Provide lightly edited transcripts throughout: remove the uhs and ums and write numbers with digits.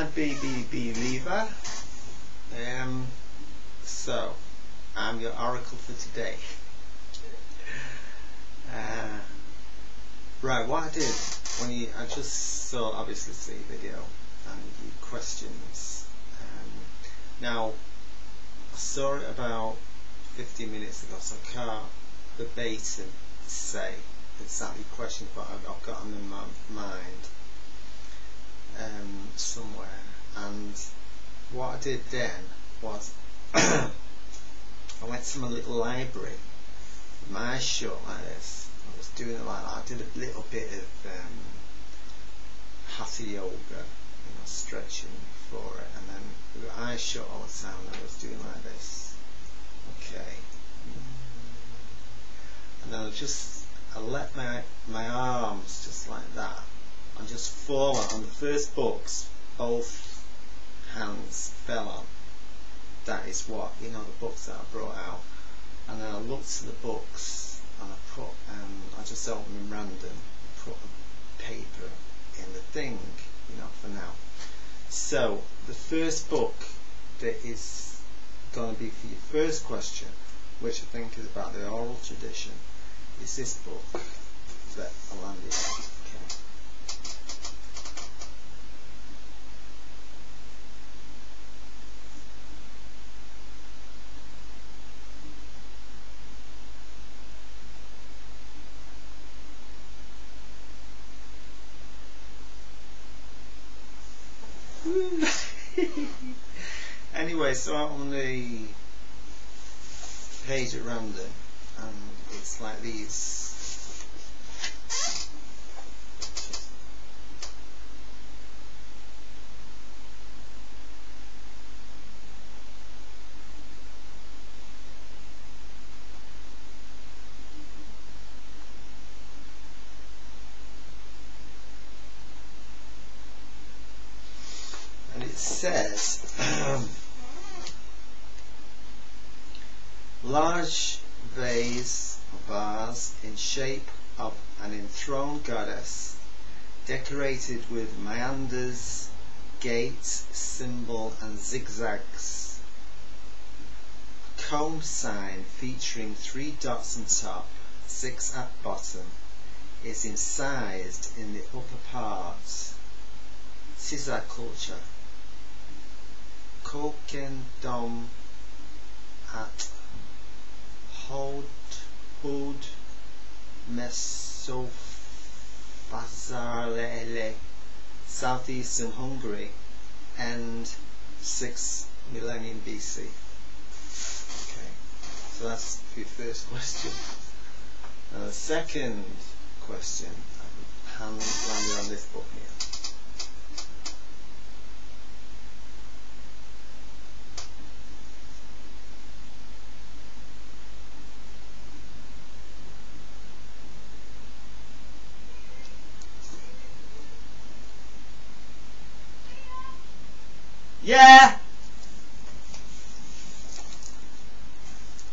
Hi BBBleaver. So I'm your oracle for today. Right, what I did I just saw obviously the video and the questions. Now I saw it about 15 minutes ago, so I can't verbatim say exactly questions, but I've got them in my mind somewhere. And what I did then was I went to my little library with my eyes shut like this. I was doing it like that. I did a little bit of hatha yoga, stretching for it, and then with my eyes shut all the time I was doing like this. Okay. And then I let my arms just like that and just fall on the first books both hands fell on. That is what, the books that I brought out. And then I looked at the books and I just opened them random, put a paper in the thing, for now. So the first book that is going to be for your first question, which I think is about the oral tradition, is this book that I landed on. Anyway, so on the page at random, and it's like these. And it says large vase or vase in shape of an enthroned goddess, decorated with meanders, gates, symbol and zigzags. A comb sign featuring 3 dots on top, 6 at bottom, is incised in the upper part. Scissor culture. Kokendom at Hood Mesofazarele, southeastern Hungary, and 6th millennium BC. Okay, so that's the first question. The second question, I landed on this book here. Yeah.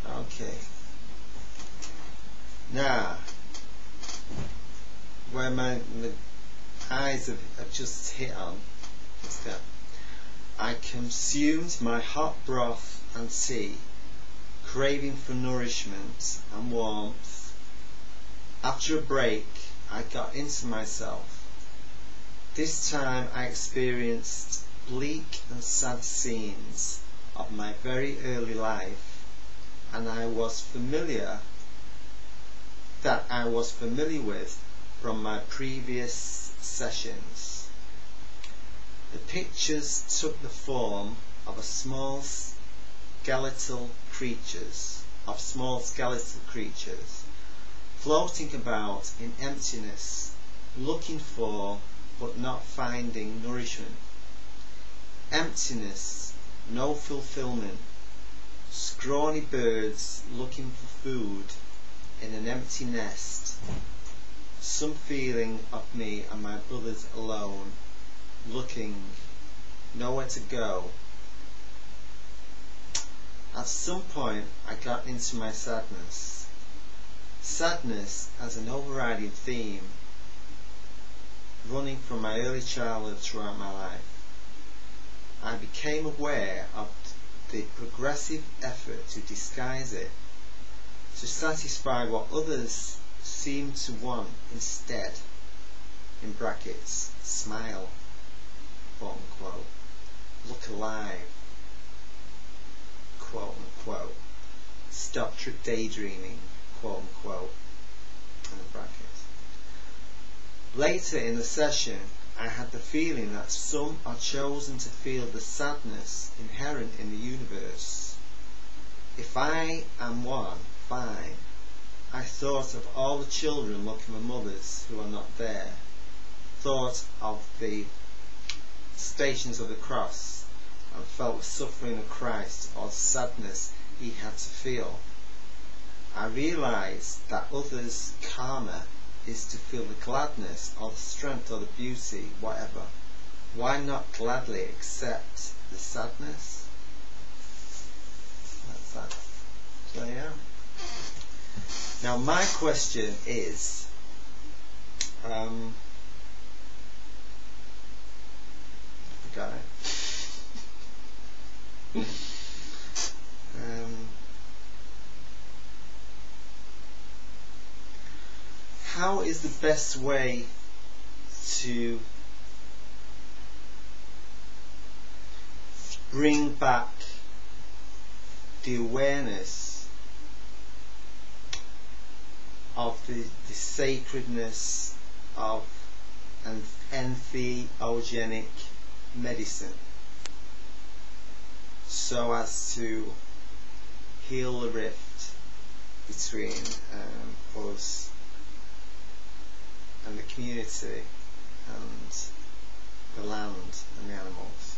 Okay. Now, where my eyes have just hit on is that I consumed my hot broth and tea, craving for nourishment and warmth. After a break, I got into myself. This time I experienced bleak and sad scenes of my very early life, and I was familiar with from my previous sessions. The pictures took the form of small skeletal creatures, floating about in emptiness, looking for but not finding nourishment. Emptiness, no fulfillment, scrawny birds looking for food in an empty nest, some feeling of me and my brothers alone, looking, nowhere to go. At some point I got into my sadness. Sadness as an overriding theme, running from my early childhood throughout my life. I became aware of the progressive effort to disguise it, to satisfy what others seemed to want instead, in brackets, smile, quote unquote, look alive, quote unquote, stop daydreaming, quote unquote, in brackets. Later in the session, I had the feeling that some are chosen to feel the sadness inherent in the universe. If I am one, fine. I thought of all the children looking for mothers who are not there, thought of the Stations of the Cross, and felt the suffering of Christ or the sadness he had to feel. I realised that others' karma is to feel the gladness or the strength or the beauty, whatever. Why not gladly accept the sadness? That's that. So yeah. Now my question is, got it. How is the best way to bring back the awareness of the sacredness of an entheogenic medicine, so as to heal the rift between us and the community and the land and the animals?